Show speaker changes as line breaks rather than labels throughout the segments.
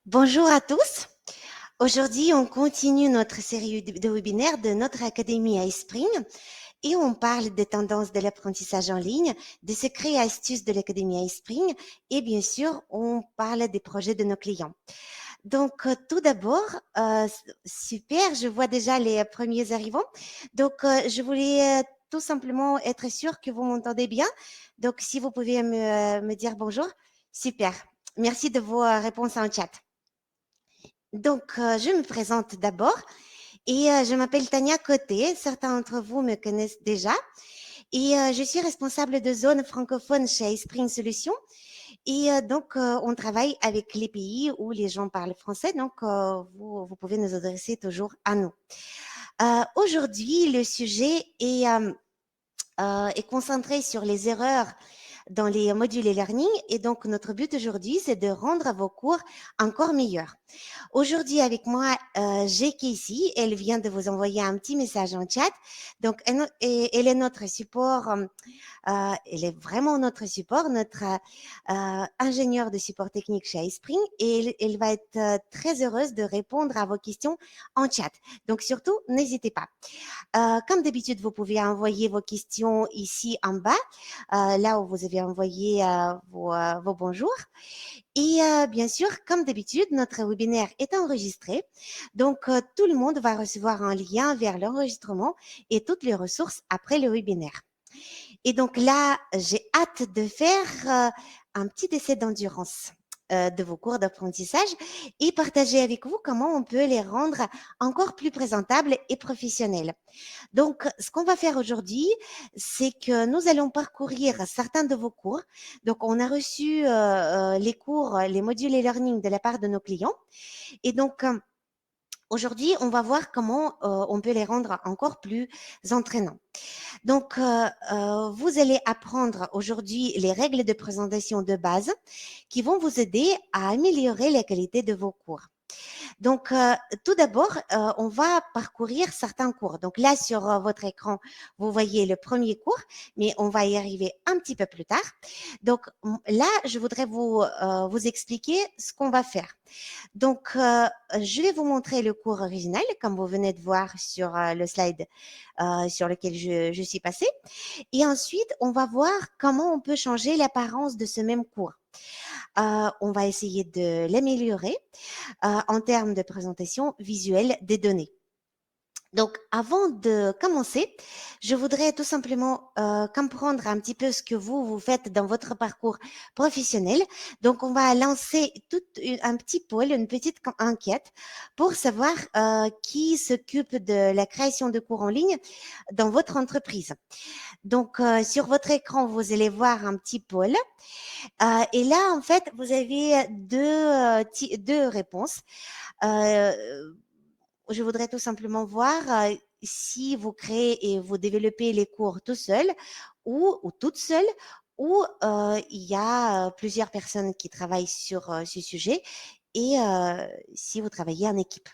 Bonjour à tous. Aujourd'hui, on continue notre série de webinaires de notre Académie iSpring et on parle des tendances de l'apprentissage en ligne, des secrets et astuces de l'Académie iSpring et bien sûr, on parle des projets de nos clients. Donc, tout d'abord, super, je vois déjà les premiers arrivants. Donc, je voulais tout simplement être sûre que vous m'entendez bien. Donc, si vous pouvez me dire bonjour, super. Merci de vos réponses en chat. Donc, je me présente d'abord et je m'appelle Tania Côté. Certains d'entre vous me connaissent déjà et je suis responsable de zone francophone chez Spring Solutions. Et donc, on travaille avec les pays où les gens parlent français. Donc, vous pouvez nous adresser toujours à nous. Aujourd'hui, le sujet est concentré sur les erreurs dans les modules e-learning. Et donc, notre but aujourd'hui, c'est de rendre vos cours encore meilleurs. Aujourd'hui, avec moi, j'ai Casey. Elle vient de vous envoyer un petit message en chat. Donc, elle est notre support. Elle est vraiment notre support, notre ingénieure de support technique chez iSpring. Et elle va être très heureuse de répondre à vos questions en chat. Donc, surtout, n'hésitez pas. Comme d'habitude, vous pouvez envoyer vos questions ici en bas, là où vous avez envoyé vos bonjours. Et bien sûr, comme d'habitude, notre webinaire est enregistré. Donc, tout le monde va recevoir un lien vers l'enregistrement et toutes les ressources après le webinaire. Et donc là, j'ai hâte de faire un petit essai d'endurance de vos cours d'apprentissage et partager avec vous comment on peut les rendre encore plus présentables et professionnels. Donc, ce qu'on va faire aujourd'hui, c'est que nous allons parcourir certains de vos cours. Donc, on a reçu les cours, les modules e-learning de la part de nos clients. Et donc, aujourd'hui, on va voir comment on peut les rendre encore plus entraînants. Donc, vous allez apprendre aujourd'hui les règles de présentation de base qui vont vous aider à améliorer la qualité de vos cours. Donc, tout d'abord, on va parcourir certains cours. Donc là, sur votre écran, vous voyez le premier cours, mais on va y arriver un petit peu plus tard. Donc là, je voudrais vous expliquer ce qu'on va faire. Donc, je vais vous montrer le cours original, comme vous venez de voir sur le slide sur lequel je suis passée. Et ensuite, on va voir comment on peut changer l'apparence de ce même cours. On va essayer de l'améliorer en termes de présentation visuelle des données. Donc, avant de commencer, je voudrais tout simplement comprendre un petit peu ce que vous faites dans votre parcours professionnel. Donc, on va lancer un petit poll, une petite enquête pour savoir qui s'occupe de la création de cours en ligne dans votre entreprise. Donc, sur votre écran, vous allez voir un petit poll. Et là, en fait, vous avez deux réponses. Je voudrais tout simplement voir si vous créez et vous développez les cours tout seul ou toute seule ou il y a plusieurs personnes qui travaillent sur ce sujet et si vous travaillez en équipe.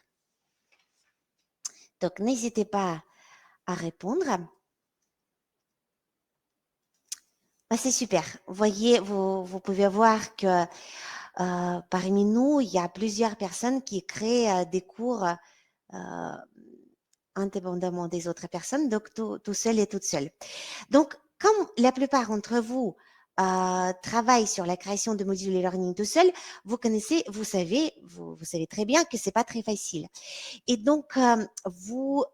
Donc, n'hésitez pas à répondre. C'est super. Voyez, vous pouvez voir que parmi nous, il y a plusieurs personnes qui créent des cours indépendamment des autres personnes, donc tout seul et toute seule. Donc, comme la plupart d'entre vous travaillent sur la création de modules e-learning tout seul, vous savez très bien que c'est pas très facile. Et donc, vous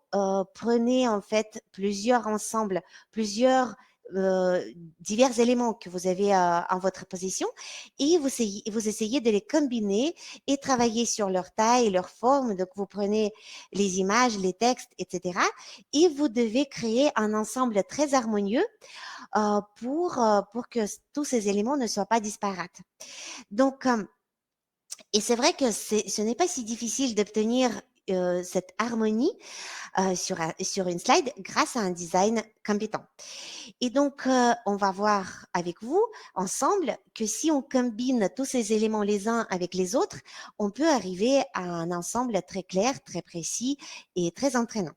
prenez en fait plusieurs divers éléments que vous avez en votre position et vous essayez de les combiner et travailler sur leur taille, leur forme. Donc, vous prenez les images, les textes, etc. Et vous devez créer un ensemble très harmonieux pour que tous ces éléments ne soient pas disparates. Donc, et c'est vrai que ce n'est pas si difficile d'obtenir cette harmonie sur une slide grâce à un design compétent. Et donc, on va voir avec vous ensemble que si on combine tous ces éléments les uns avec les autres, on peut arriver à un ensemble très clair, très précis et très entraînant.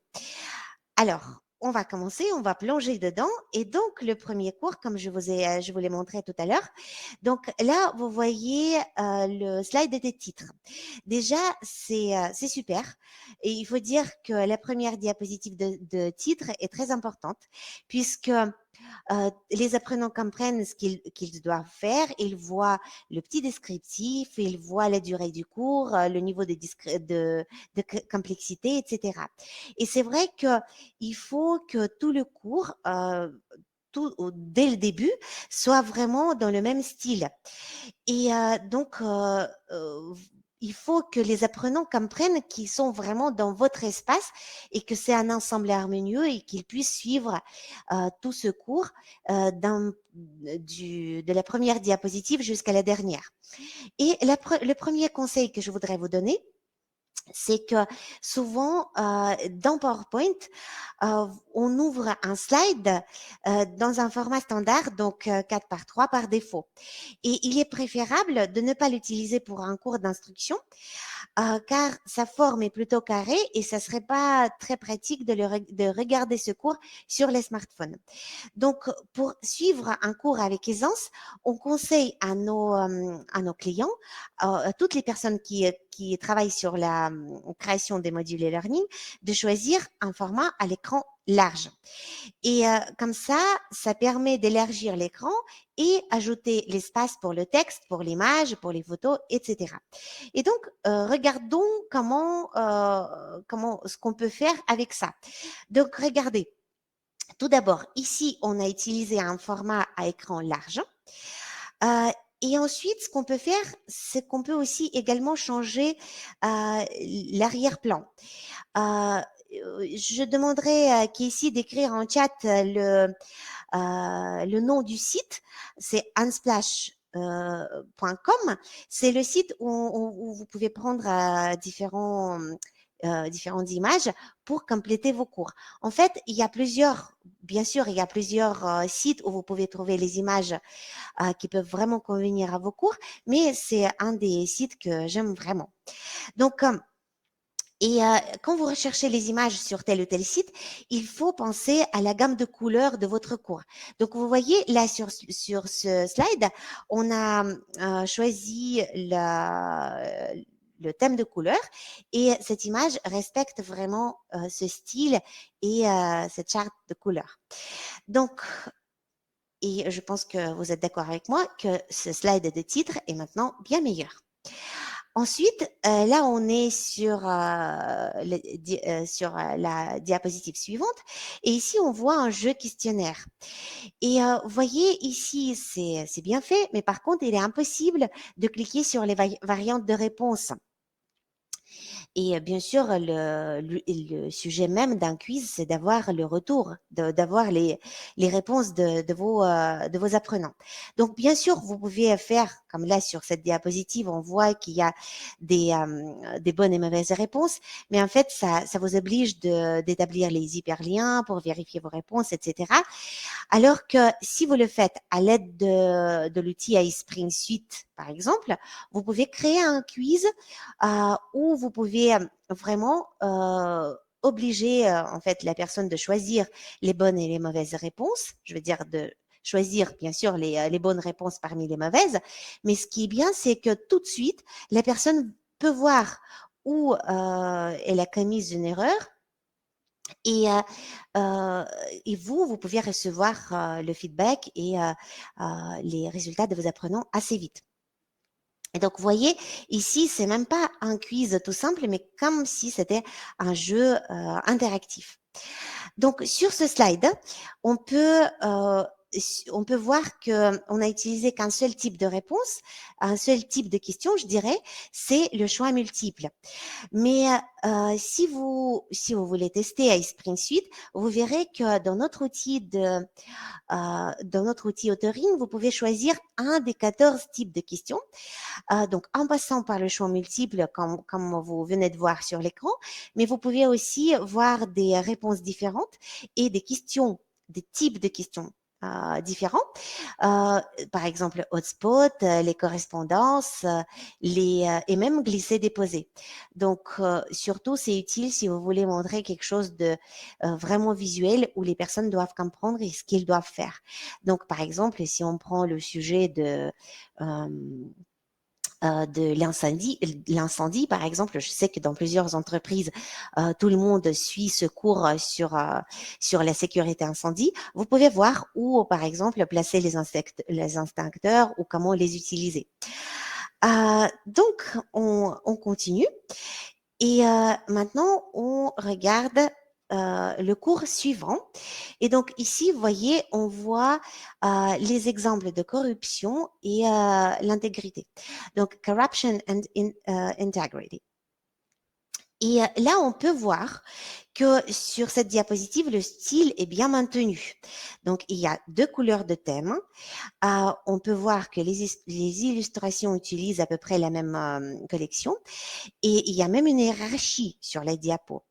Alors, on va commencer, on va plonger dedans. Et donc, le premier cours, comme je vous l'ai montré tout à l'heure, donc là, vous voyez le slide des titres. Déjà, c'est super. Et il faut dire que la première diapositive de titre est très importante, puisque les apprenants comprennent ce qu'ils doivent faire, ils voient le petit descriptif, ils voient la durée du cours, le niveau de complexité, etc. Et c'est vrai qu'il faut que tout le cours, dès le début, soit vraiment dans le même style. Et donc, il faut que les apprenants comprennent qu'ils sont vraiment dans votre espace et que c'est un ensemble harmonieux et qu'ils puissent suivre tout ce cours de la première diapositive jusqu'à la dernière. Et le premier conseil que je voudrais vous donner, c'est que souvent, dans PowerPoint, on ouvre un slide dans un format standard, donc 4 par 3 par défaut. Et il est préférable de ne pas l'utiliser pour un cours d'instruction, car sa forme est plutôt carrée et ça serait pas très pratique de regarder ce cours sur les smartphones. Donc, pour suivre un cours avec aisance, on conseille à nos clients, à toutes les personnes qui travaillent sur la création des modules e-learning, de choisir un format à l'écran large. Et comme ça permet d'élargir l'écran et ajouter l'espace pour le texte, pour l'image, pour les photos, etc. Et donc, regardons ce qu'on peut faire avec ça. Donc, regardez. Tout d'abord, ici, on a utilisé un format à écran large. Et ensuite, ce qu'on peut faire, c'est qu'on peut aussi également changer l'arrière-plan. Je demanderai à Casey d'écrire en chat le nom du site. C'est unsplash.com. C'est le site où vous pouvez prendre différentes images pour compléter vos cours. En fait, bien sûr, il y a plusieurs sites où vous pouvez trouver les images qui peuvent vraiment convenir à vos cours, mais c'est un des sites que j'aime vraiment. Donc, quand vous recherchez les images sur tel ou tel site, il faut penser à la gamme de couleurs de votre cours. Donc, vous voyez, là, sur ce slide, on a choisi le thème de couleur et cette image respecte vraiment ce style et cette charte de couleurs. Donc, et je pense que vous êtes d'accord avec moi que ce slide de titre est maintenant bien meilleur. Ensuite, là, on est sur la diapositive suivante et ici, on voit un jeu questionnaire. Et vous voyez, ici, c'est bien fait, mais par contre, il est impossible de cliquer sur les variantes de réponse. Et bien sûr, le sujet même d'un quiz, c'est d'avoir le retour, d'avoir les réponses de vos apprenants. Donc, bien sûr, vous pouvez faire, comme là sur cette diapositive, on voit qu'il y a des bonnes et mauvaises réponses, mais en fait, ça vous oblige d'établir les hyperliens pour vérifier vos réponses, etc. Alors que si vous le faites à l'aide de l'outil iSpring Suite, par exemple, vous pouvez créer un quiz où vous pouvez vraiment obliger en fait la personne de choisir les bonnes et les mauvaises réponses. Je veux dire de choisir bien sûr les bonnes réponses parmi les mauvaises. Mais ce qui est bien, c'est que tout de suite, la personne peut voir où elle a commis une erreur et, et vous pouvez recevoir le feedback et les résultats de vos apprenants assez vite. Et donc, vous voyez, ici, c'est même pas un quiz tout simple, mais comme si c'était un jeu interactif. Donc, sur ce slide, on peut voir que on a utilisé qu'un seul type de réponse, un seul type de question, je dirais, c'est le choix multiple. Mais si vous voulez tester iSpring Suite, vous verrez que dans notre outil authoring, vous pouvez choisir un des 14 types de questions. Donc, en passant par le choix multiple, comme vous venez de voir sur l'écran, mais vous pouvez aussi voir des réponses différentes et des types de questions différents. par exemple hotspot, les correspondances, et même glisser-déposer. Donc, surtout, c'est utile si vous voulez montrer quelque chose de vraiment visuel où les personnes doivent comprendre et ce qu'ils doivent faire. Donc, par exemple, si on prend le sujet de l'incendie, par exemple, je sais que dans plusieurs entreprises, tout le monde suit ce cours sur la sécurité incendie. Vous pouvez voir où, par exemple, placer les instincteurs ou comment les utiliser. Donc, on continue. Et maintenant, on regarde le cours suivant. Et donc ici, vous voyez, on voit les exemples de corruption et l'intégrité. Donc, corruption and integrity. Et là, on peut voir que sur cette diapositive, le style est bien maintenu. Donc, il y a 2 couleurs de thème. On peut voir que les illustrations utilisent à peu près la même collection. Et il y a même une hiérarchie sur les diapos.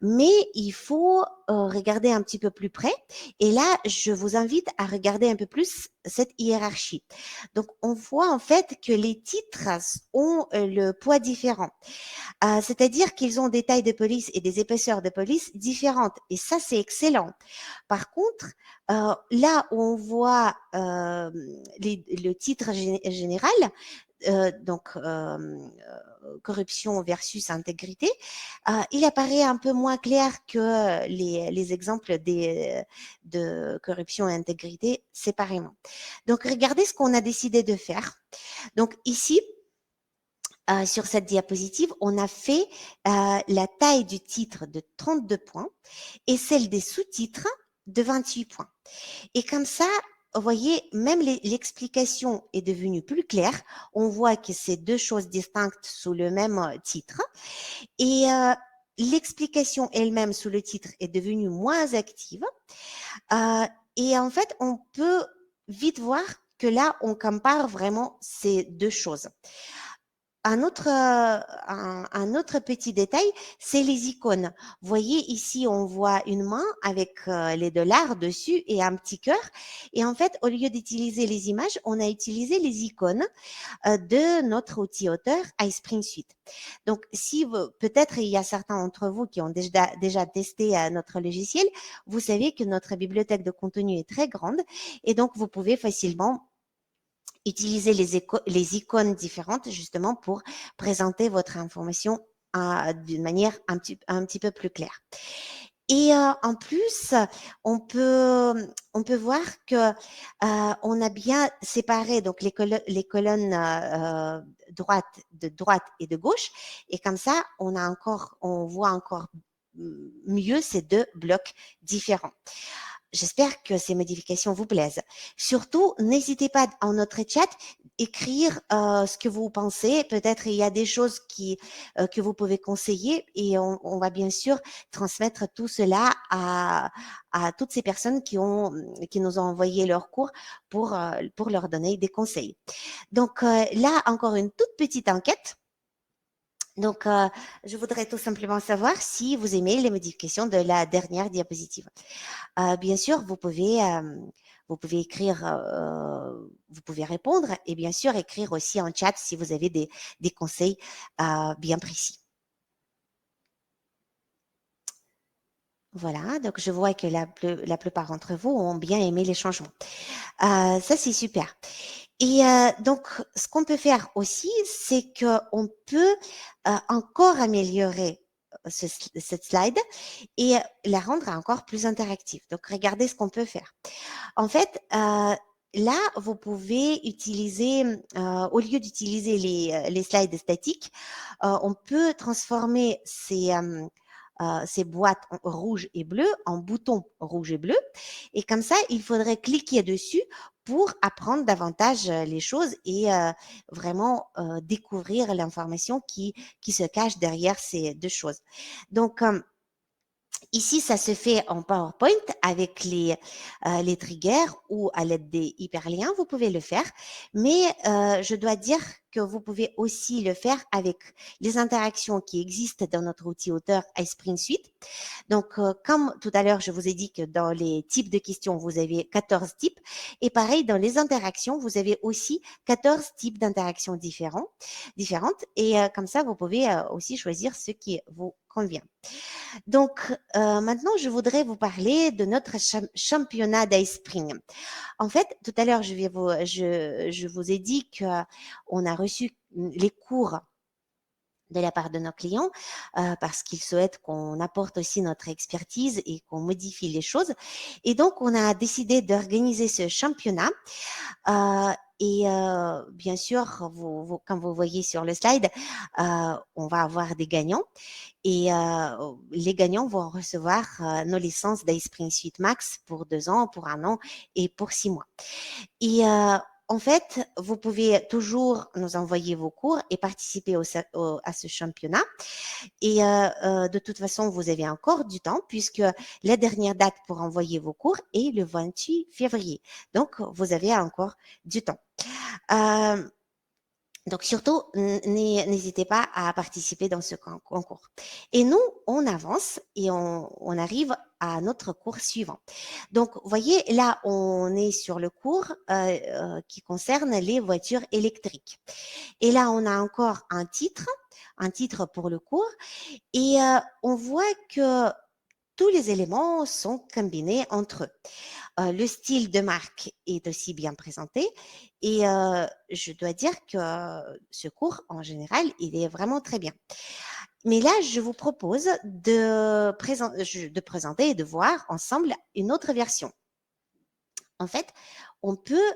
Mais il faut regarder un petit peu plus près. Et là, je vous invite à regarder un peu plus cette hiérarchie. Donc, on voit en fait que les titres ont le poids différent. C'est-à-dire qu'ils ont des tailles de police et des épaisseurs de police différentes. Et ça, c'est excellent. Par contre, là où on voit le titre général, donc corruption versus intégrité, il apparaît un peu moins clair que les exemples de corruption et intégrité séparément. Donc, regardez ce qu'on a décidé de faire. Donc, ici, sur cette diapositive, on a fait la taille du titre de 32 points et celle des sous-titres de 28 points. Et comme ça, vous voyez, même l'explication est devenue plus claire. On voit que c'est 2 choses distinctes sous le même titre. Et l'explication elle-même sous le titre est devenue moins active. Et en fait, on peut vite voir que là, on compare vraiment ces 2 choses. Un autre petit détail, c'est les icônes. Vous voyez ici, on voit une main avec les dollars dessus et un petit cœur. Et en fait, au lieu d'utiliser les images, on a utilisé les icônes de notre outil auteur iSpring Suite. Donc, si peut-être il y a certains d'entre vous qui ont déjà testé notre logiciel, vous savez que notre bibliothèque de contenu est très grande et donc vous pouvez facilement utiliser les icônes différentes justement pour présenter votre information d'une manière un petit peu plus claire. Et en plus, on peut voir que on a bien séparé donc les colonnes de droite et de gauche, et comme ça, on voit encore mieux ces 2 blocs différents. J'espère que ces modifications vous plaisent. Surtout, n'hésitez pas en notre chat écrire ce que vous pensez. Peut-être il y a des choses que vous pouvez conseiller et on va bien sûr transmettre tout cela à toutes ces personnes qui nous ont envoyé leur cours pour leur donner des conseils. Donc là, encore une toute petite enquête. Donc, je voudrais tout simplement savoir si vous aimez les modifications de la dernière diapositive. Bien sûr, vous pouvez écrire, vous pouvez répondre et bien sûr écrire aussi en chat si vous avez des conseils bien précis. Voilà, donc je vois que la plupart d'entre vous ont bien aimé les changements. Ça, c'est super. Et donc, ce qu'on peut faire aussi, c'est qu'on peut encore améliorer cette slide et la rendre encore plus interactive. Donc, regardez ce qu'on peut faire. En fait, là, vous pouvez utiliser, au lieu d'utiliser les slides statiques, on peut transformer ces boîtes rouges et bleues en boutons rouges et bleus. Et comme ça, il faudrait cliquer dessus pour apprendre davantage les choses et vraiment découvrir l'information qui se cache derrière ces 2 choses. Donc, Ici, ça se fait en PowerPoint avec les triggers ou à l'aide des hyperliens, vous pouvez le faire. Mais je dois dire que vous pouvez aussi le faire avec les interactions qui existent dans notre outil auteur iSpring Suite. Donc, comme tout à l'heure, je vous ai dit que dans les types de questions, vous avez 14 types. Et pareil, dans les interactions, vous avez aussi 14 types d'interactions différentes. Et comme ça, vous pouvez aussi choisir ce qui vous convient. Donc, maintenant, je voudrais vous parler de notre championnat d'iSpring. En fait, tout à l'heure, je vous ai dit qu'on a reçu les cours de la part de nos clients parce qu'ils souhaitent qu'on apporte aussi notre expertise et qu'on modifie les choses. Et donc, on a décidé d'organiser ce championnat. Bien sûr, comme vous voyez sur le slide, on va avoir des gagnants. Et les gagnants vont recevoir nos licences d'iSpring Suite Max pour 2 ans, pour 1 an et pour 6 mois. Et en fait, vous pouvez toujours nous envoyer vos cours et participer à ce championnat. Et de toute façon, vous avez encore du temps puisque la dernière date pour envoyer vos cours est le 28 février. Donc, vous avez encore du temps. Donc, surtout, n'hésitez pas à participer dans ce concours. Et nous, on avance et on arrive à notre cours suivant. Donc, vous voyez, là, on est sur le cours qui concerne les voitures électriques. Et là, on a encore un titre pour le cours. Et on voit que tous les éléments sont combinés entre eux. Le style de marque est aussi bien présenté et je dois dire que ce cours, en général, il est vraiment très bien. Mais là, je vous propose de présenter et de voir ensemble une autre version. En fait, on peut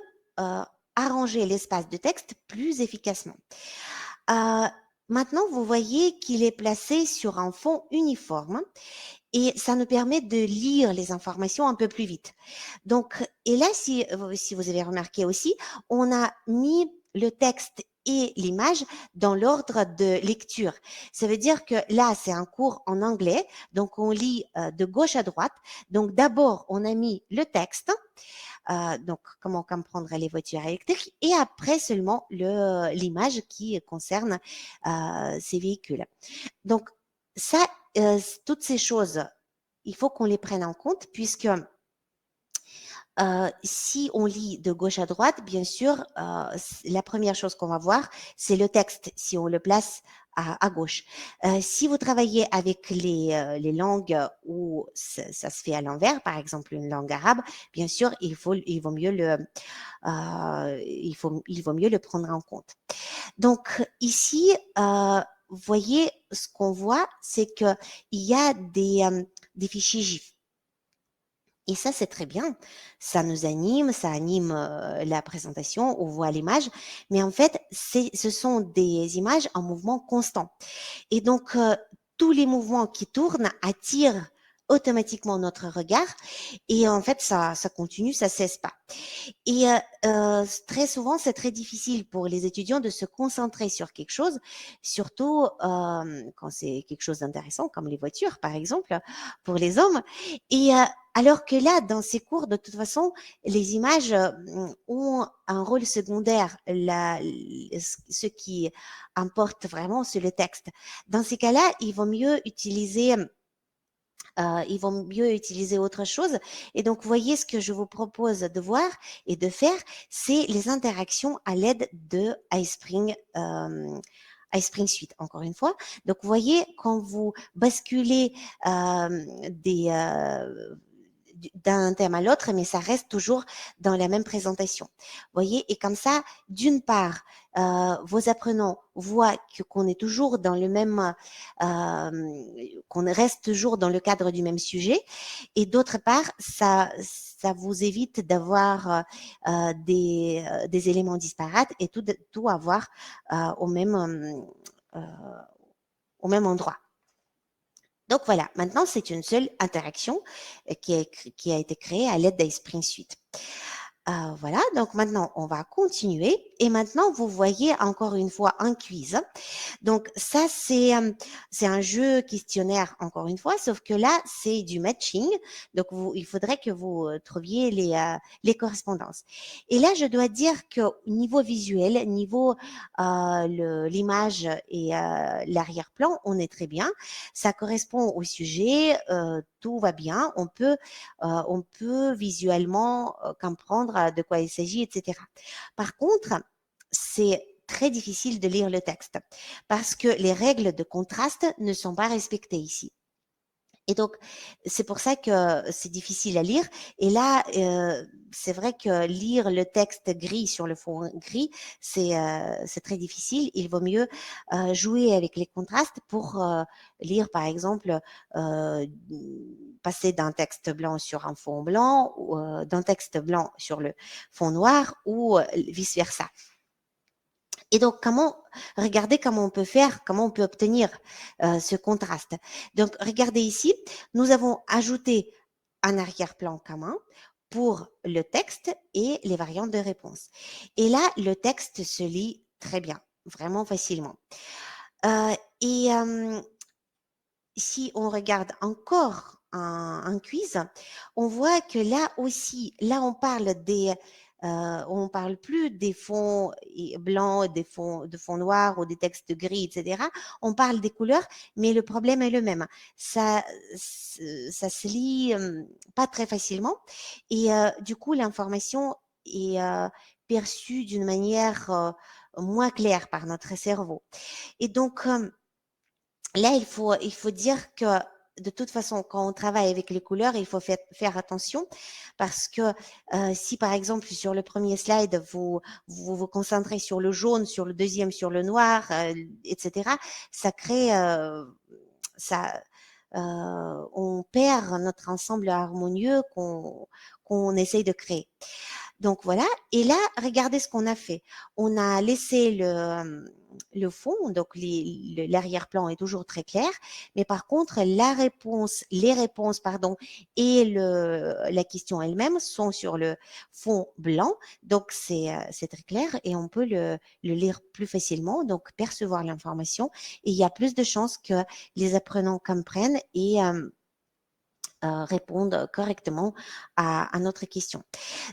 arranger l'espace de texte plus efficacement. Maintenant, vous voyez qu'il est placé sur un fond uniforme et ça nous permet de lire les informations un peu plus vite. Donc, et là, si vous avez remarqué aussi, on a mis le texte et l'image dans l'ordre de lecture. Ça veut dire que là, c'est un cours en anglais, donc on lit de gauche à droite. Donc, d'abord, on a mis le texte, donc comment comprendre les voitures électriques, et après seulement l'image qui concerne ces véhicules. Donc, ça, toutes ces choses, il faut qu'on les prenne en compte puisque si on lit de gauche à droite, bien sûr, la première chose qu'on va voir, c'est le texte, si on le place à gauche. Si vous travaillez avec les langues où ça se fait à l'envers, par exemple une langue arabe, bien sûr, il vaut mieux il vaut mieux le prendre en compte. Donc ici, vous voyez, ce qu'on voit, c'est qu'il y a des fichiers GIF. Et ça, c'est très bien. Ça nous anime, ça anime la présentation, on voit l'image. Mais en fait, ce sont des images en mouvement constant. Et donc, tous les mouvements qui tournent attirent automatiquement notre regard. Et en fait, ça continue, ça cesse pas. Et très souvent, c'est très difficile pour les étudiants de se concentrer sur quelque chose, surtout quand c'est quelque chose d'intéressant, comme les voitures, par exemple, pour les hommes. Et alors que là, dans ces cours, de toute façon, les images ont un rôle secondaire. Ce qui importe vraiment, c'est le texte. Dans ces cas-là, il vaut mieux utiliser autre chose. Et donc, vous voyez, ce que je vous propose de voir et de faire, c'est les interactions à l'aide de iSpring Suite, encore une fois. Donc, vous voyez, quand vous basculez d'un thème à l'autre, mais ça reste toujours dans la même présentation. Vous voyez, et comme ça, d'une part, vos apprenants voient qu'on est toujours dans le même, qu'on reste toujours dans le cadre du même sujet, et d'autre part, ça vous évite d'avoir des éléments disparates et tout avoir euh, au même endroit. Donc voilà, maintenant c'est une seule interaction qui a été créée à l'aide d'iSpring Suite. Voilà, donc maintenant on va continuer Et maintenant, vous voyez encore une fois un quiz. Donc ça, c'est un jeu questionnaire, encore une fois, sauf que là, c'est du matching. Donc il faudrait que vous trouviez les correspondances. Et là, je dois dire que niveau visuel, niveau l'image et l'arrière-plan, on est très bien. Ça correspond au sujet, tout va bien. On peut visuellement comprendre de quoi il s'agit, etc. Par contre, c'est très difficile de lire le texte parce que les règles de contraste ne sont pas respectées ici. Et donc, c'est pour ça que c'est difficile à lire. Et là, c'est vrai que lire le texte gris sur le fond gris, c'est très difficile. Il vaut mieux jouer avec les contrastes pour lire, par exemple, euh, passer d'un texte blanc sur un fond blanc ou d'un texte blanc sur le fond noir ou vice-versa. Et donc, regardez comment on peut faire, comment on peut obtenir ce contraste. Donc, regardez ici, nous avons ajouté un arrière-plan commun pour le texte et les variantes de réponse. Et là, le texte se lit très bien, vraiment facilement. Et si on regarde encore un quiz, on voit que là aussi, là on parle plus des fonds blancs, de fonds noirs ou des textes gris, etc. On parle des couleurs, mais le problème est le même. Ça, ça se lit pas très facilement et du coup l'information est perçue d'une manière moins claire par notre cerveau. Et donc là, il faut dire que de toute façon, quand on travaille avec les couleurs, il faut faire attention parce que si par exemple sur le premier slide, vous concentrez sur le jaune, sur le deuxième, sur le noir, etc., ça crée, ça, on perd notre ensemble harmonieux qu'on essaye de créer. Donc voilà. Et là, regardez ce qu'on a fait. On a laissé le fond, donc l'arrière-plan est toujours très clair, mais par contre, les réponses, pardon, et la question elle-même sont sur le fond blanc, donc c'est très clair et on peut le lire plus facilement, donc percevoir l'information et il y a plus de chances que les apprenants comprennent et répondent correctement à notre question.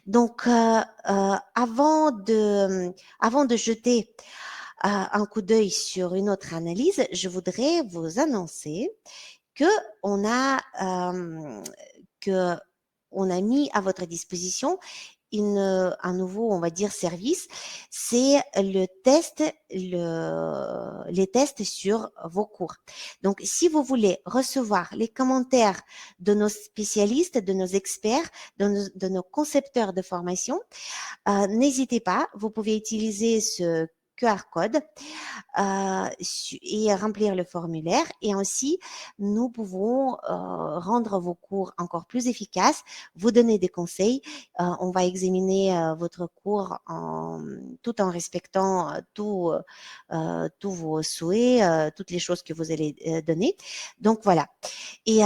Donc, avant de jeter un coup d'œil sur une autre analyse, je voudrais vous annoncer que on a euh, que on a mis à votre disposition un nouveau, on va dire, service, c'est les tests sur vos cours. Donc, si vous voulez recevoir les commentaires de nos spécialistes, de nos experts, de nos concepteurs de formation, n'hésitez pas, vous pouvez utiliser ce QR code et remplir le formulaire. Et ainsi, nous pouvons rendre vos cours encore plus efficaces, vous donner des conseils. On va examiner votre cours tout en respectant tous vos souhaits, toutes les choses que vous allez donner. Donc voilà. Et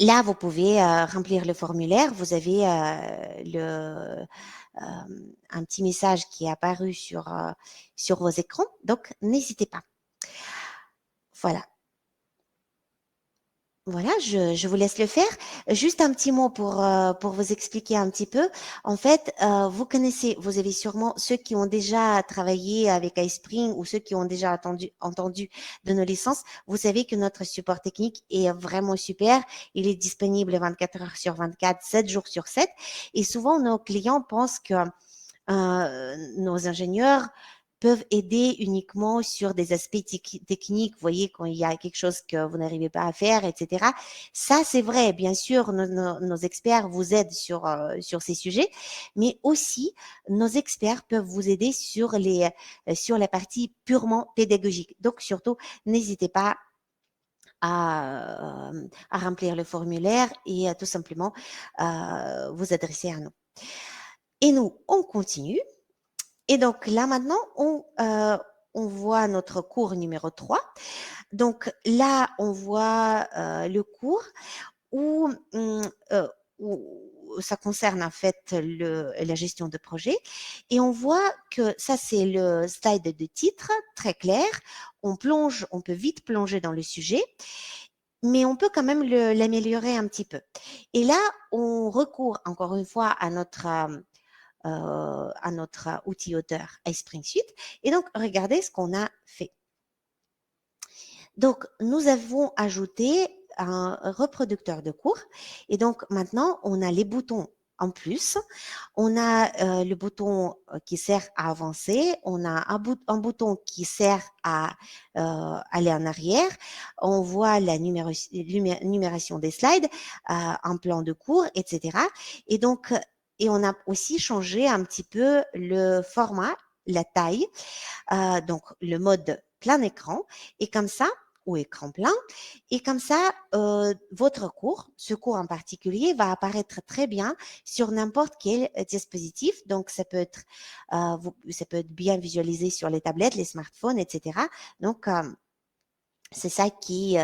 là, vous pouvez remplir le formulaire. Vous avez un petit message qui est apparu sur vos écrans. Donc, n'hésitez pas. Voilà. Voilà, je vous laisse le faire. Juste un petit mot pour vous expliquer un petit peu. En fait, vous avez sûrement ceux qui ont déjà travaillé avec iSpring ou ceux qui ont déjà entendu de nos licences. Vous savez que notre support technique est vraiment super. Il est disponible 24 heures sur 24, 7 jours sur 7. Et souvent, nos clients pensent que nos ingénieurs peuvent aider uniquement sur des aspects techniques, vous voyez, quand il y a quelque chose que vous n'arrivez pas à faire, etc. Ça, c'est vrai, bien sûr, nos experts vous aident sur ces sujets, mais aussi, nos experts peuvent vous aider sur la partie purement pédagogique. Donc, surtout, n'hésitez pas à remplir le formulaire et tout simplement vous adresser à nous. Et nous, on continue. Et donc là maintenant, on voit notre cours numéro 3. Donc là, on voit le cours où, où ça concerne en fait la gestion de projet. Et on voit que ça, c'est le slide de titre, très clair. On peut vite plonger dans le sujet, mais on peut quand même l'améliorer un petit peu. Et là, on recourt encore une fois à notre outil auteur iSpring Suite. Et donc, regardez ce qu'on a fait. Donc, nous avons ajouté un reproducteur de cours. Et donc, maintenant, on a les boutons en plus. On a le bouton qui sert à avancer. On a un bouton qui sert à aller en arrière. On voit la numération des slides, un plan de cours, etc. Et donc, et on a aussi changé un petit peu le format, la taille, donc le mode plein écran. Et comme ça, ou écran plein. Et comme ça, votre cours, ce cours en particulier, va apparaître très bien sur n'importe quel dispositif. Donc, ça peut être bien visualisé sur les tablettes, les smartphones, etc. Donc, c'est ça qui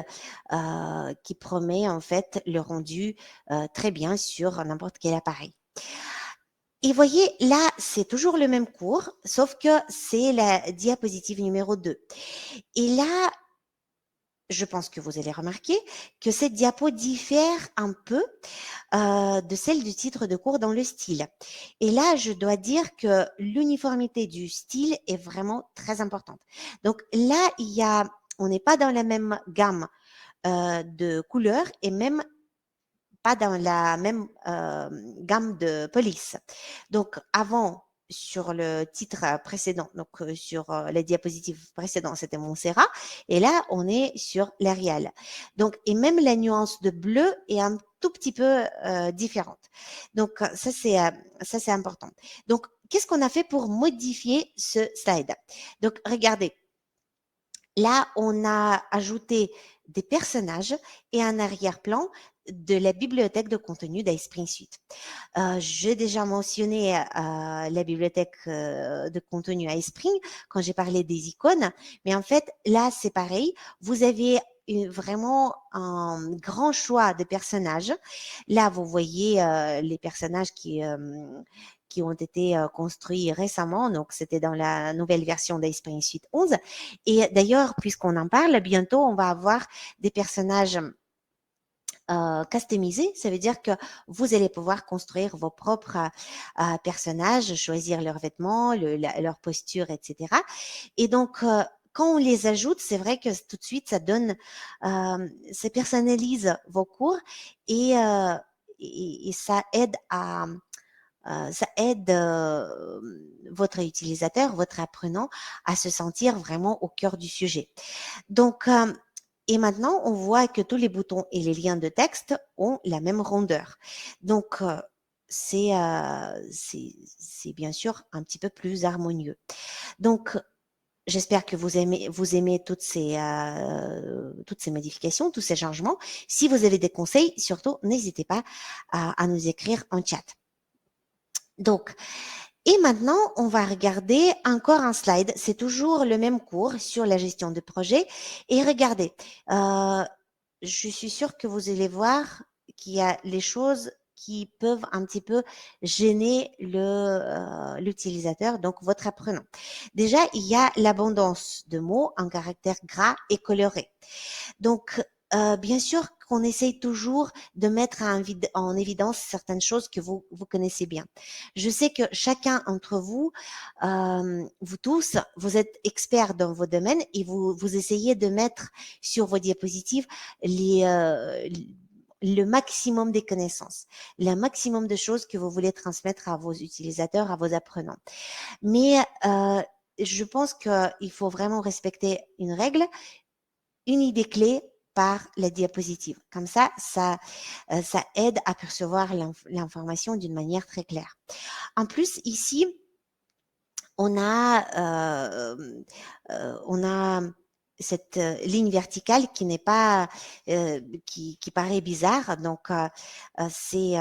promet en fait le rendu très bien sur n'importe quel appareil. Et voyez, là, c'est toujours le même cours, sauf que c'est la diapositive numéro 2. Et là, je pense que vous allez remarquer que cette diapo diffère un peu de celle du titre de cours dans le style. Et là, je dois dire que l'uniformité du style est vraiment très importante. Donc là, on n'est pas dans la même gamme de couleurs et même pas dans la même gamme de police. Donc avant, sur le titre précédent, donc sur la diapositive précédente, c'était Montserrat, et là, on est sur l'Arial. Donc, et même la nuance de bleu est un tout petit peu différente. Donc, ça, c'est important. Donc, qu'est-ce qu'on a fait pour modifier ce slide? Donc, regardez, là, on a ajouté des personnages et un arrière-plan de la bibliothèque de contenu d'iSpring Suite. J'ai déjà mentionné la bibliothèque de contenu iSpring quand j'ai parlé des icônes, mais en fait, là, c'est pareil. Vous avez vraiment un grand choix de personnages. Là, vous voyez les personnages qui ont été construits récemment. Donc, c'était dans la nouvelle version d'iSpring Suite 11. Et d'ailleurs, puisqu'on en parle, bientôt, on va avoir des personnages customisés. Ça veut dire que vous allez pouvoir construire vos propres personnages, choisir leurs vêtements, leur posture, etc. Et donc, quand on les ajoute, c'est vrai que tout de suite, ça personnalise vos cours et, et ça aide votre utilisateur, votre apprenant à se sentir vraiment au cœur du sujet. Donc, et maintenant, on voit que tous les boutons et les liens de texte ont la même rondeur. Donc, c'est bien sûr un petit peu plus harmonieux. Donc, j'espère que vous aimez toutes ces modifications, tous ces changements. Si vous avez des conseils, surtout, n'hésitez pas à nous écrire en chat. Donc, et maintenant, on va regarder encore un slide. C'est toujours le même cours sur la gestion de projet. Et regardez, je suis sûre que vous allez voir qu'il y a les choses qui peuvent un petit peu gêner l'utilisateur, donc votre apprenant. Déjà, il y a l'abondance de mots en caractères gras et colorés. Donc, bien sûr qu'on essaye toujours de mettre en évidence certaines choses que vous connaissez bien. Je sais que chacun d'entre vous, vous tous, vous êtes experts dans vos domaines et vous essayez de mettre sur vos diapositives le maximum des connaissances, le maximum de choses que vous voulez transmettre à vos utilisateurs, à vos apprenants. Mais je pense qu'il faut vraiment respecter une règle, une idée clé par la diapositive. Comme ça aide à percevoir l'information d'une manière très claire. En plus, ici, on a cette ligne verticale qui n'est pas qui paraît bizarre. Donc c'est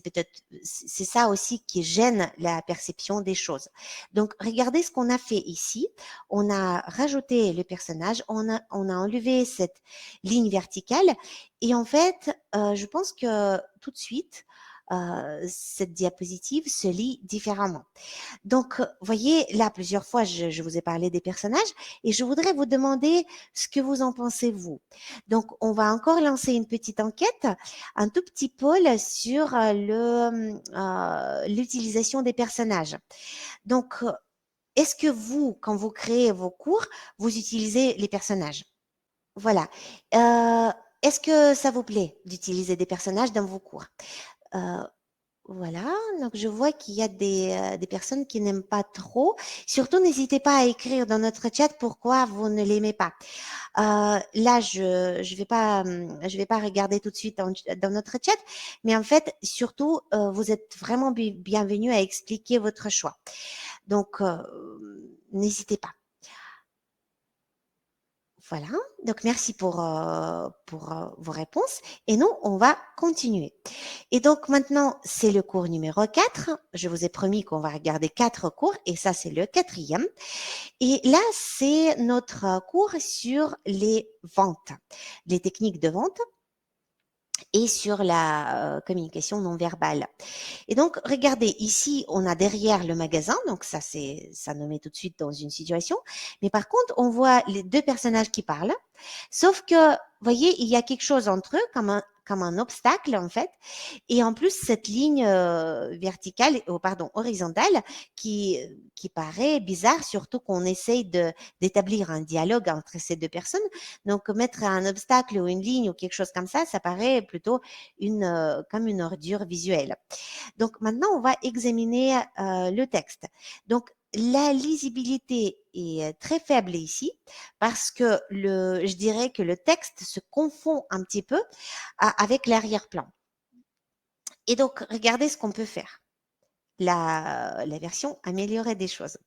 peut-être c'est ça aussi qui gêne la perception des choses. Donc regardez ce qu'on a fait ici. On a rajouté le personnage, on a enlevé cette ligne verticale et en fait je pense que tout de suite cette diapositive se lit différemment. Donc, voyez, là, plusieurs fois, je vous ai parlé des personnages et je voudrais vous demander ce que vous en pensez, vous. Donc, on va encore lancer une petite enquête, un tout petit poll sur l'utilisation des personnages. Donc, est-ce que vous, quand vous créez vos cours, vous utilisez les personnages? Voilà. Est-ce que ça vous plaît d'utiliser des personnages dans vos cours? Euh, voilà, donc je vois qu'il y a des personnes qui n'aiment pas trop. Surtout, n'hésitez pas à écrire dans notre chat pourquoi vous ne l'aimez pas. Là, je vais pas regarder tout de suite dans notre chat, mais en fait, surtout, vous êtes vraiment bienvenus à expliquer votre choix. Donc, n'hésitez pas. Voilà, donc merci pour vos réponses. Et nous, on va continuer. Et donc maintenant, c'est le cours numéro 4. Je vous ai promis qu'on va regarder 4 cours et ça, c'est le 4e. Et là, c'est notre cours sur les ventes, les techniques de vente et sur la communication non verbale. Et donc, regardez, ici, on a derrière le magasin, donc ça nous met tout de suite dans une situation. Mais par contre, on voit les deux personnages qui parlent, sauf que, voyez, il y a quelque chose entre eux, comme un obstacle, en fait. Et en plus, cette ligne verticale, pardon, horizontale, qui paraît bizarre, surtout qu'on essaye d'établir un dialogue entre ces deux personnes. Donc, mettre un obstacle ou une ligne ou quelque chose comme ça paraît plutôt comme une ordure visuelle. Donc, maintenant, on va examiner le texte. Donc, la lisibilité est très faible ici parce que je dirais que le texte se confond un petit peu avec l'arrière-plan. Et donc, regardez ce qu'on peut faire. La version améliorée des choses.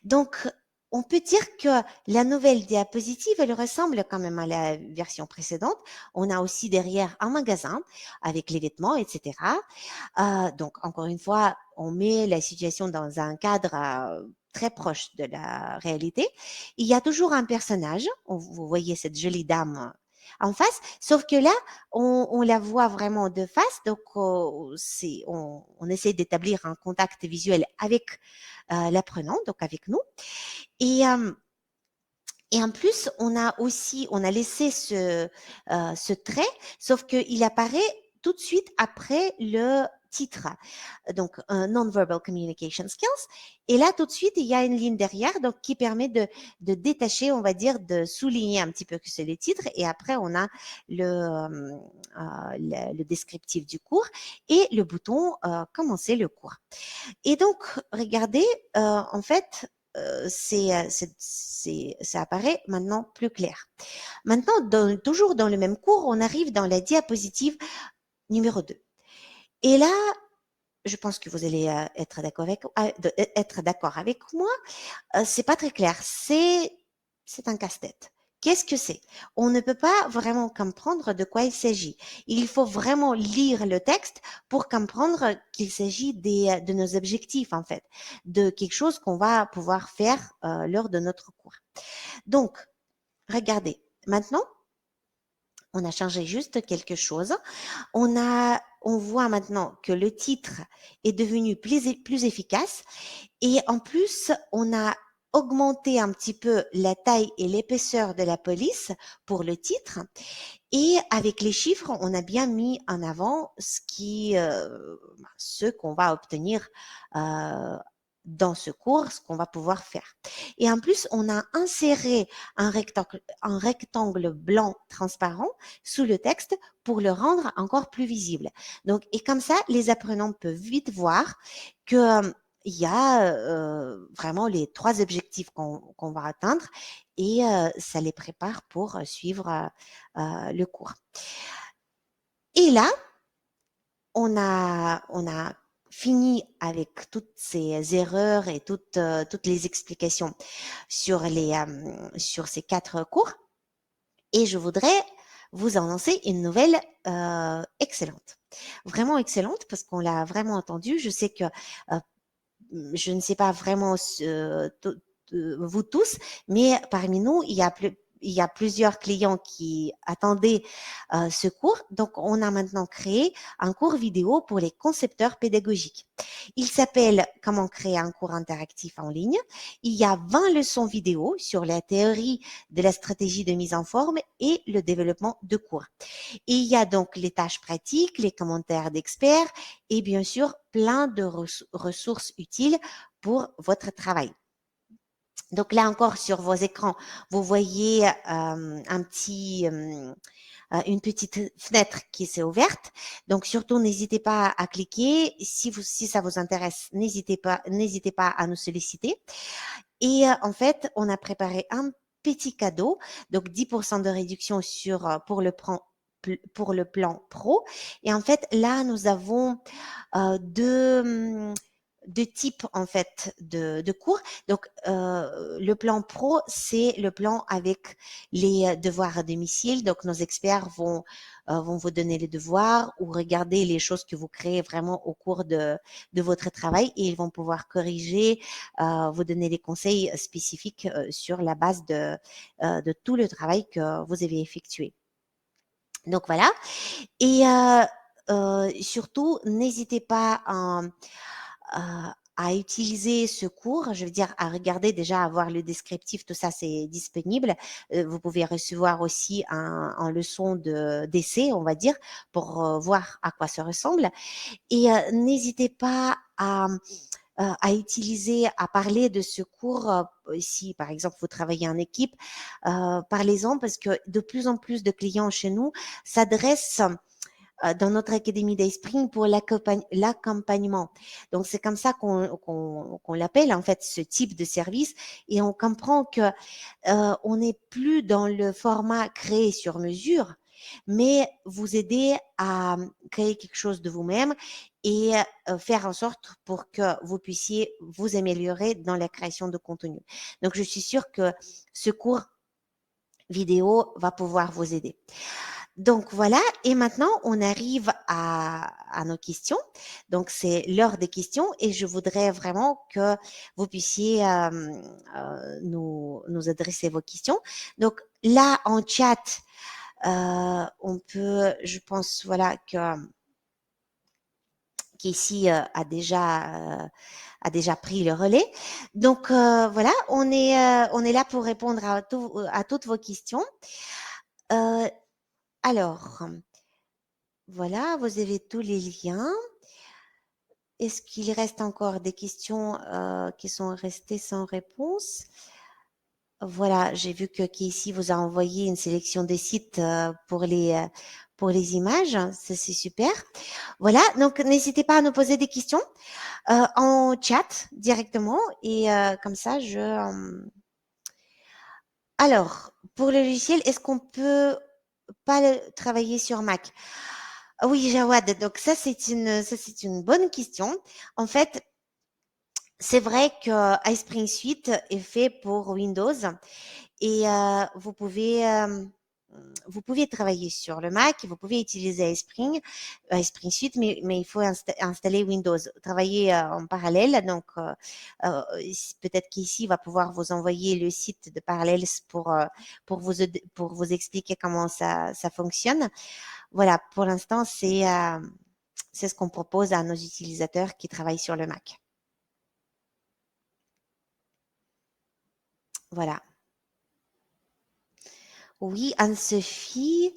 Donc, on peut dire que la nouvelle diapositive, elle ressemble quand même à la version précédente. On a aussi derrière un magasin avec les vêtements, etc. Donc, encore une fois, on met la situation dans un cadre très proche de la réalité. Il y a toujours un personnage. Vous voyez cette jolie dame en face, sauf que là, on la voit vraiment de face, donc on essaie d'établir un contact visuel avec l'apprenant, donc avec nous. Et, euh, et en plus, on a laissé ce trait, sauf qu'il apparaît tout de suite après le titre, donc non-verbal communication skills. Et là, tout de suite, il y a une ligne derrière, donc qui permet de détacher, on va dire, de souligner un petit peu que c'est le titre. Et après, on a le descriptif du cours et le bouton commencer le cours. Et donc, regardez, en fait, ça apparaît maintenant plus clair. Maintenant, toujours dans le même cours, on arrive dans la diapositive numéro 2. Et là, je pense que vous allez être d'accord avec moi. C'est pas très clair. C'est un casse-tête. Qu'est-ce que c'est? On ne peut pas vraiment comprendre de quoi il s'agit. Il faut vraiment lire le texte pour comprendre qu'il s'agit de nos objectifs, en fait, de quelque chose qu'on va pouvoir faire lors de notre cours. Donc, regardez. Maintenant, on a changé juste quelque chose. On voit maintenant que le titre est devenu plus efficace et en plus, on a augmenté un petit peu la taille et l'épaisseur de la police pour le titre. Et avec les chiffres, on a bien mis en avant ce qu'on va obtenir dans ce cours, ce qu'on va pouvoir faire. Et en plus, on a inséré un rectangle blanc transparent sous le texte pour le rendre encore plus visible. Donc, et comme ça, les apprenants peuvent vite voir que il y a vraiment les 3 objectifs qu'on va atteindre et ça les prépare pour suivre le cours. Et là, on a fini avec toutes ces erreurs et toutes les explications sur ces 4 cours. Et je voudrais vous annoncer une nouvelle excellente. Vraiment excellente parce qu'on l'a vraiment entendue. Je sais que je ne sais pas vraiment vous tous, mais parmi nous, il y a il y a plusieurs clients qui attendaient ce cours. Donc, on a maintenant créé un cours vidéo pour les concepteurs pédagogiques. Il s'appelle Comment créer un cours interactif en ligne. Il y a 20 leçons vidéo sur la théorie de la stratégie de mise en forme et le développement de cours. Et il y a donc les tâches pratiques, les commentaires d'experts et bien sûr plein de ressources utiles pour votre travail. Donc là encore sur vos écrans, vous voyez une petite fenêtre qui s'est ouverte. Donc surtout n'hésitez pas à cliquer. Si ça vous intéresse, n'hésitez pas à nous solliciter. Et en fait, on a préparé un petit cadeau, donc 10% de réduction pour le plan pro. Et en fait, là, nous avons deux types en fait de cours. Donc le plan pro, c'est le plan avec les devoirs à domicile. Donc nos experts vont vous donner les devoirs ou regarder les choses que vous créez vraiment au cours de votre travail et ils vont pouvoir corriger, vous donner des conseils spécifiques sur la base de tout le travail que vous avez effectué. Donc voilà. Et surtout, n'hésitez pas à utiliser ce cours, je veux dire à regarder déjà, à voir le descriptif, tout ça c'est disponible. Vous pouvez recevoir aussi un leçon d'essai, on va dire, pour voir à quoi ça ressemble. Et n'hésitez pas à utiliser, à parler de ce cours, si par exemple vous travaillez en équipe, parlez-en parce que de plus en plus de clients chez nous s'adressent dans notre académie d'Esprit pour l'accompagnement. Donc c'est comme ça qu'on l'appelle en fait ce type de service et on comprend que on n'est plus dans le format créé sur mesure, mais vous aider à créer quelque chose de vous-même et faire en sorte pour que vous puissiez vous améliorer dans la création de contenu. Donc je suis sûre que ce cours vidéo va pouvoir vous aider. Donc voilà, et maintenant on arrive à nos questions. Donc c'est l'heure des questions et je voudrais vraiment que vous puissiez nous adresser vos questions. Donc là en chat, on peut, je pense voilà que Casey a déjà pris le relais. Donc voilà, on est là pour répondre à toutes vos questions. Alors, voilà, vous avez tous les liens. Est-ce qu'il reste encore des questions qui sont restées sans réponse? Voilà, j'ai vu que Casey vous a envoyé une sélection des sites pour les images. Ça, c'est super. Voilà, donc n'hésitez pas à nous poser des questions en chat directement et comme ça, Alors, pour le logiciel, est-ce qu'on peut pas travailler sur Mac? Oui, Jawad, donc ça c'est une bonne question. En fait, c'est vrai que iSpring Suite est fait pour Windows et vous pouvez travailler sur le Mac, vous pouvez utiliser iSpring Suite, mais il faut installer Windows, travailler en parallèle. Donc, peut-être qu'ici, il va pouvoir vous envoyer le site de Parallels pour vous expliquer comment ça fonctionne. Voilà, pour l'instant, c'est ce qu'on propose à nos utilisateurs qui travaillent sur le Mac. Voilà. Oui, Anne-Sophie.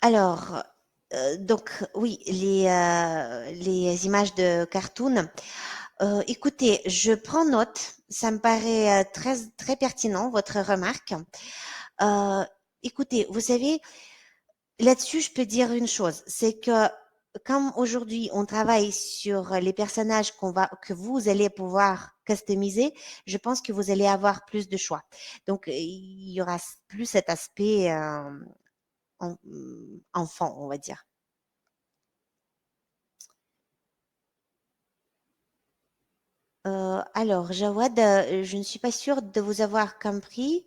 Alors, donc oui, les images de cartoon. Écoutez, je prends note. Ça me paraît très très pertinent votre remarque. Euh, Écoutez, vous savez, là-dessus, je peux dire une chose, c'est que comme aujourd'hui on travaille sur les personnages que vous allez pouvoir customiser, je pense que vous allez avoir plus de choix. Donc il y aura plus cet aspect enfant, on va dire. Alors, Jawad, je ne suis pas sûre de vous avoir compris.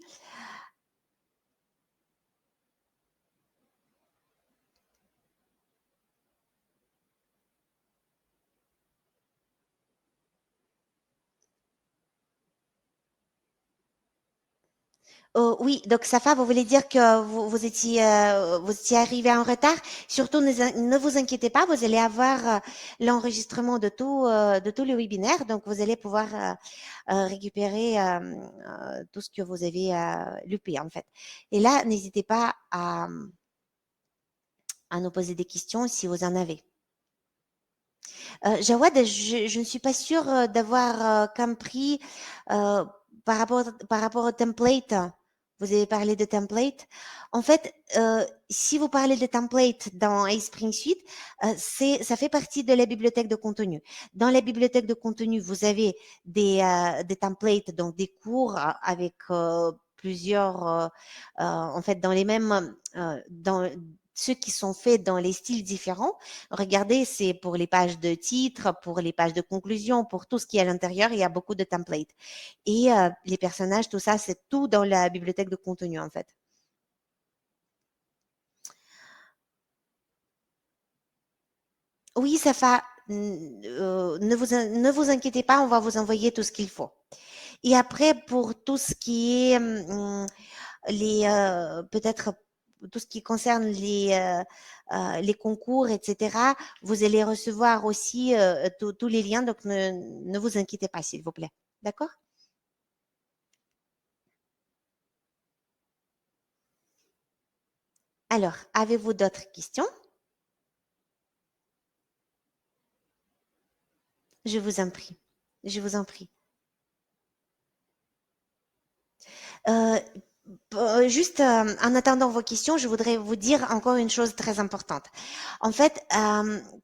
Oui, donc Safa, vous voulez dire que vous étiez arrivé en retard. Surtout, ne vous inquiétez pas, vous allez avoir l'enregistrement de tout le webinaire. Donc, vous allez pouvoir récupérer tout ce que vous avez loupé, en fait. Et là, n'hésitez pas à nous poser des questions si vous en avez. Jawad, je ne suis pas sûre d'avoir compris euh, par rapport au template. Vous avez parlé de template. En fait, si vous parlez de template dans iSpring Suite, ça fait partie de la bibliothèque de contenu. Dans la bibliothèque de contenu, vous avez des templates, donc des cours avec plusieurs, en fait, dans les mêmes, dans ceux qui sont faits dans les styles différents. Regardez, c'est pour les pages de titre, pour les pages de conclusion, pour tout ce qui est à l'intérieur, il y a beaucoup de templates. Et les personnages, tout ça, c'est tout dans la bibliothèque de contenu, en fait. Oui, Safa, ne vous inquiétez pas, on va vous envoyer tout ce qu'il faut. Et après, pour tout ce qui est peut-être tout ce qui concerne les concours, etc., vous allez recevoir aussi tous les liens, donc ne vous inquiétez pas, s'il vous plaît. D'accord? Alors, avez-vous d'autres questions? Je vous en prie. Je vous en prie. Euh, Juste en attendant vos questions, je voudrais vous dire encore une chose très importante. En fait,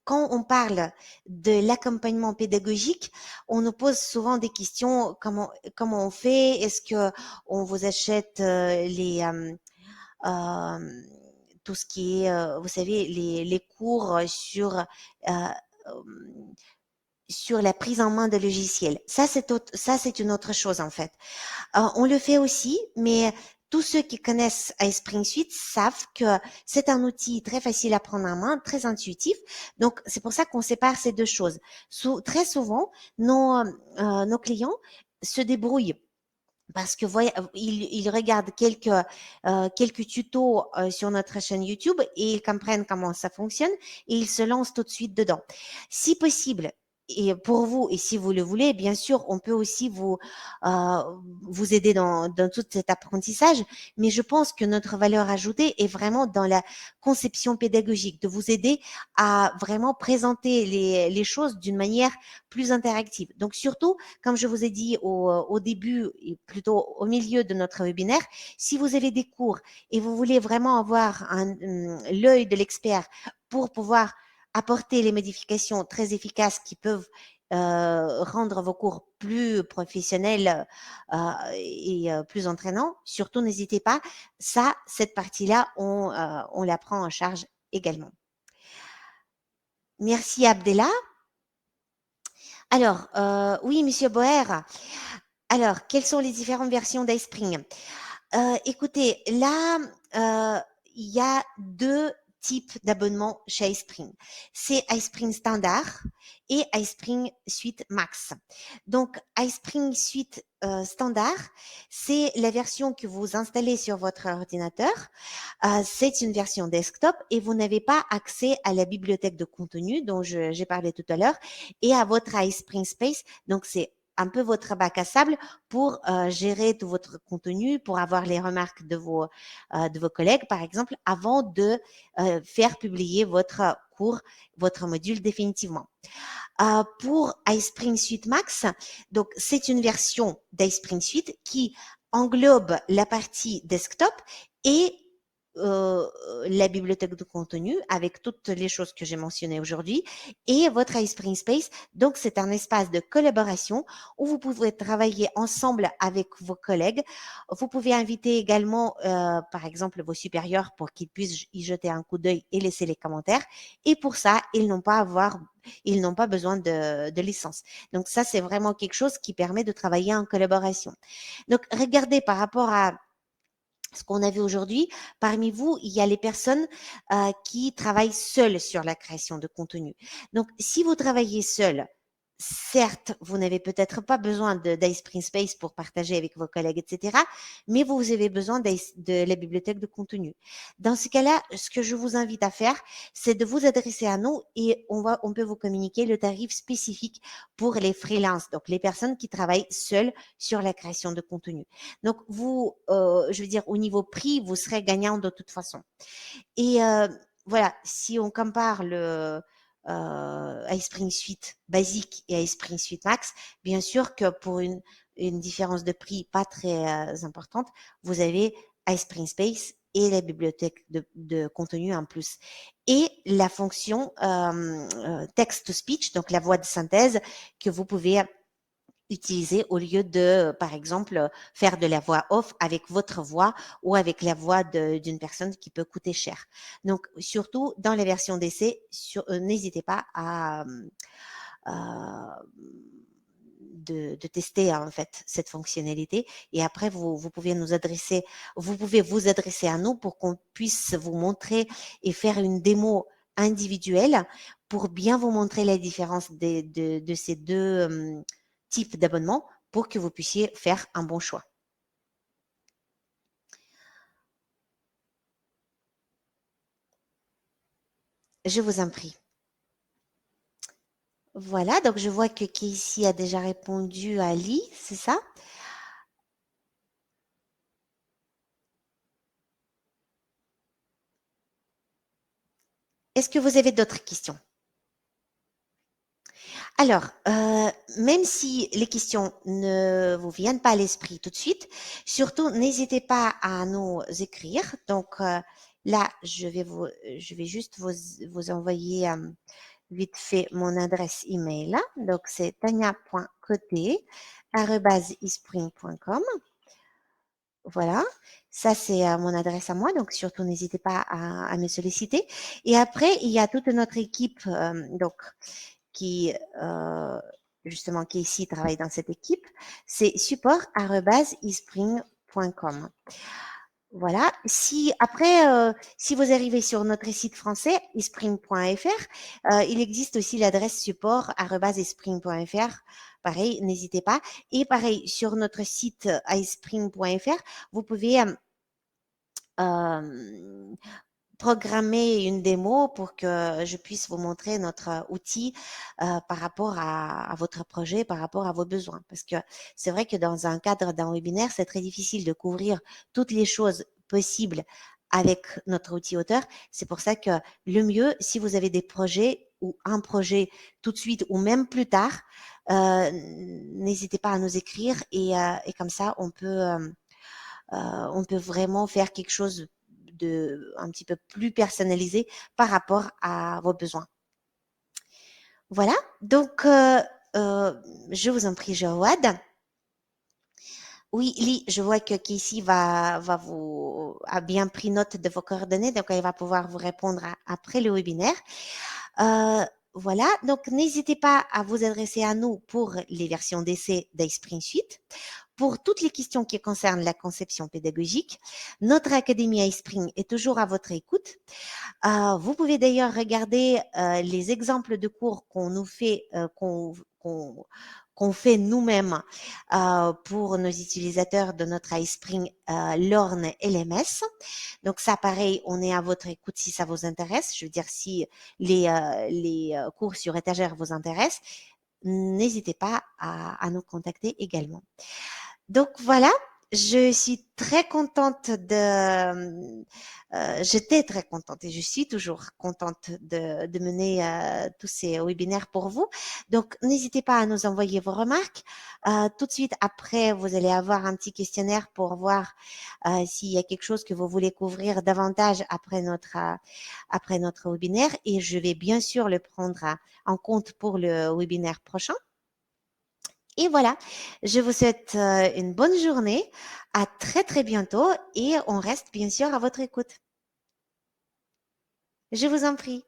quand on parle de l'accompagnement pédagogique, on nous pose souvent des questions comment on fait? Est-ce que on vous achète euh, tout ce qui est, vous savez, les cours euh, sur la prise en main de logiciels. Ça, c'est une autre chose en fait. On le fait aussi, mais tous ceux qui connaissent iSpring Suite savent que c'est un outil très facile à prendre en main, très intuitif. Donc, c'est pour ça qu'on sépare ces deux choses. Très souvent, nos clients se débrouillent parce que ils regardent quelques tutos sur notre chaîne YouTube et ils comprennent comment ça fonctionne et ils se lancent tout de suite dedans. Si possible, et pour vous, et si vous le voulez, bien sûr, on peut aussi euh, vous aider dans tout cet apprentissage, mais je pense que notre valeur ajoutée est vraiment dans la conception pédagogique, de vous aider à vraiment présenter les choses d'une manière plus interactive. Donc surtout, comme je vous ai dit au début et plutôt au milieu de notre webinaire, si vous avez des cours et vous voulez vraiment avoir l'œil de l'expert pour pouvoir apporter les modifications très efficaces qui peuvent rendre vos cours plus professionnels et plus entraînants, surtout n'hésitez pas. Ça, cette partie-là, on la prend en charge également. Merci Abdella. Alors, oui, Monsieur Boer. Alors, quelles sont les différentes versions d'iSpring? Écoutez, là, euh, il y a deux types d'abonnements chez iSpring. C'est iSpring Standard et iSpring Suite Max. Donc, iSpring Suite Standard, c'est la version que vous installez sur votre ordinateur. C'est une version desktop et vous n'avez pas accès à la bibliothèque de contenu dont j'ai parlé tout à l'heure et à votre iSpring Space. Donc, c'est un peu votre bac à sable pour gérer tout votre contenu, pour avoir les remarques de vos collègues, par exemple, avant de faire publier votre cours, votre module définitivement. Pour iSpring Suite Max, donc c'est une version d'iSpring Suite qui englobe la partie desktop et euh, la bibliothèque de contenu avec toutes les choses que j'ai mentionnées aujourd'hui et votre iSpring Space. Donc, c'est un espace de collaboration où vous pouvez travailler ensemble avec vos collègues. Vous pouvez inviter également, par exemple, vos supérieurs pour qu'ils puissent y jeter un coup d'œil et laisser les commentaires. Et pour ça, ils n'ont pas besoin de licence. Donc ça, c'est vraiment quelque chose qui permet de travailler en collaboration. Donc, regardez par rapport à ce qu'on a vu aujourd'hui, parmi vous, il y a les personnes qui travaillent seules sur la création de contenu. Donc, si vous travaillez seul, certes, vous n'avez peut-être pas besoin d'iSpring Space pour partager avec vos collègues, etc., mais vous avez besoin de la bibliothèque de contenu. Dans ce cas-là, ce que je vous invite à faire, c'est de vous adresser à nous et on peut vous communiquer le tarif spécifique pour les freelances, donc les personnes qui travaillent seules sur la création de contenu. Donc, vous, je veux dire, au niveau prix, vous serez gagnant de toute façon. Et voilà, si on compare le iSpring Suite basique et iSpring Suite Max, bien sûr que pour une différence de prix pas très importante, vous avez iSpring Space et la bibliothèque de contenu en plus. Et la fonction text-to-speech, donc la voix de synthèse que vous pouvez utiliser au lieu de, par exemple, faire de la voix off avec votre voix ou avec la voix d'une personne qui peut coûter cher. Donc, surtout dans les versions d'essai, n'hésitez pas à de tester en fait cette fonctionnalité et après vous pouvez vous adresser à nous pour qu'on puisse vous montrer et faire une démo individuelle pour bien vous montrer la différence de ces deux types d'abonnements pour que vous puissiez faire un bon choix. Je vous en prie. Voilà, donc je vois que Casey a déjà répondu à Ali, c'est ça? Est-ce que vous avez d'autres questions? Alors, même si les questions ne vous viennent pas à l'esprit tout de suite, surtout n'hésitez pas à nous écrire. Donc là, je vais juste vous envoyer vite fait mon adresse email. Donc c'est tania.coté@ispring.com. Voilà, ça c'est mon adresse à moi, donc surtout n'hésitez pas à me solliciter. Et après, il y a toute notre équipe, donc qui justement qui ici travaille dans cette équipe, c'est support@ispring.com. Voilà. Si après, si vous arrivez sur notre site français, ispring.fr, il existe aussi l'adresse support@ispring.fr. Pareil, n'hésitez pas. Et pareil, sur notre site ispring.fr, vous pouvez euh, programmer une démo pour que je puisse vous montrer notre outil par rapport à votre projet, par rapport à vos besoins. Parce que c'est vrai que dans un cadre d'un webinaire, c'est très difficile de couvrir toutes les choses possibles avec notre outil auteur. C'est pour ça que le mieux, si vous avez des projets ou un projet tout de suite ou même plus tard, n'hésitez pas à nous écrire et comme ça, on peut vraiment faire quelque chose de un petit peu plus personnalisé par rapport à vos besoins. Voilà, donc je vous en prie, Jawad. Oui, Lee, je vois que Casey a bien pris note de vos coordonnées, donc elle va pouvoir vous répondre après le webinaire. Voilà, donc n'hésitez pas à vous adresser à nous pour les versions d'essai d'iSpring Suite. Pour toutes les questions qui concernent la conception pédagogique, notre Académie iSpring est toujours à votre écoute. Vous pouvez d'ailleurs regarder les exemples de cours qu'on nous fait, qu'on fait nous-mêmes pour nos utilisateurs de notre iSpring Learn LMS. Donc ça, pareil, on est à votre écoute si ça vous intéresse. Je veux dire, si les cours sur étagère vous intéressent, n'hésitez pas à nous contacter également. Donc voilà, je suis très contente j'étais très contente et je suis toujours contente de mener tous ces webinaires pour vous. Donc n'hésitez pas à nous envoyer vos remarques. Tout de suite après, vous allez avoir un petit questionnaire pour voir s'il y a quelque chose que vous voulez couvrir davantage après notre webinaire et je vais bien sûr le prendre en compte pour le webinaire prochain. Et voilà, je vous souhaite une bonne journée, à très très bientôt et on reste bien sûr à votre écoute. Je vous en prie.